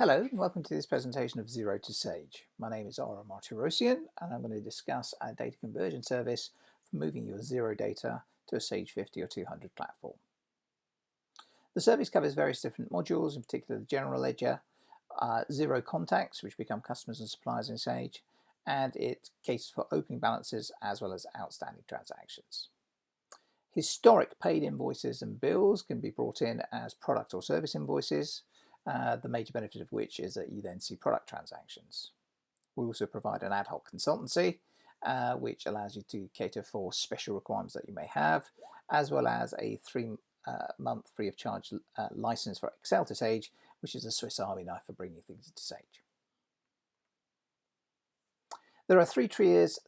Hello, and welcome to this presentation of Xero2Sage. My name is Ara Martirossian, and I'm going to discuss our data conversion service for moving your Xero data to a Sage 50 or 200 platform. The service covers various different modules, in particular the general ledger, Xero contacts, which become customers and suppliers in Sage, and it caters for opening balances as well as outstanding transactions. Historic paid invoices and bills can be brought in as product or service invoices, the major benefit of which is that you then see product transactions. We also provide an ad hoc consultancy, which allows you to cater for special requirements that you may have, as well as a 3-month free of charge license for Xero2Sage, which is a Swiss Army knife for bringing things into Sage. There are three tiers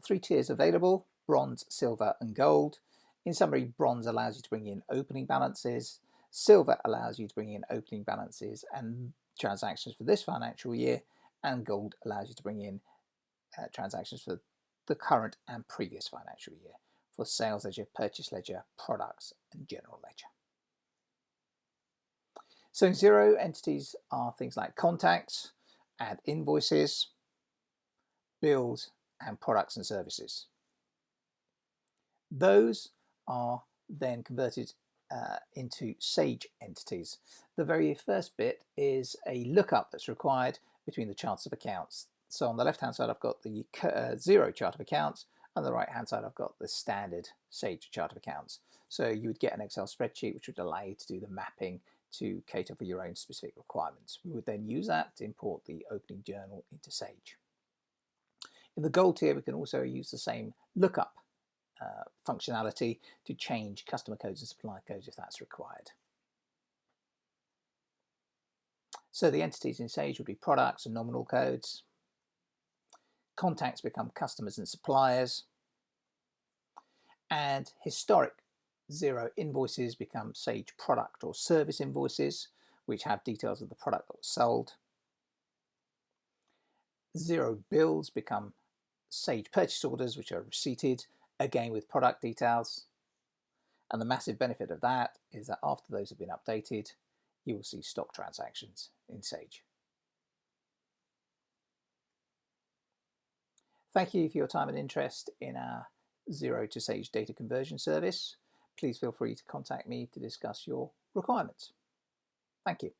available: bronze, silver and gold. In summary, bronze allows you to bring in opening balances, silver allows you to bring in opening balances and transactions for this financial year, and gold allows you to bring in transactions for the current and previous financial year for sales ledger, purchase ledger, products and general ledger. So in Xero, entities are things like contacts and invoices, bills and products and services. Those are then converted into Sage entities. The very first bit is a lookup that's required between the charts of accounts. So on the left hand side I've got the Xero chart of accounts, and on the right hand side I've got the standard Sage chart of accounts. So you would get an Excel spreadsheet which would allow you to do the mapping to cater for your own specific requirements. We would then use that to import the opening journal into Sage. In the gold tier we can also use the same lookup functionality to change customer codes and supplier codes if that's required. So the entities in Sage would be products and nominal codes. Contacts become customers and suppliers. And historic Xero invoices become Sage product or service invoices, which have details of the product that was sold. Xero bills become Sage purchase orders, which are receipted, again with product details. And the massive benefit of that is that after those have been updated, you will see stock transactions in Sage. Thank you for your time and interest in our Xero2Sage data conversion service. Please feel free to contact me to discuss your requirements. Thank you.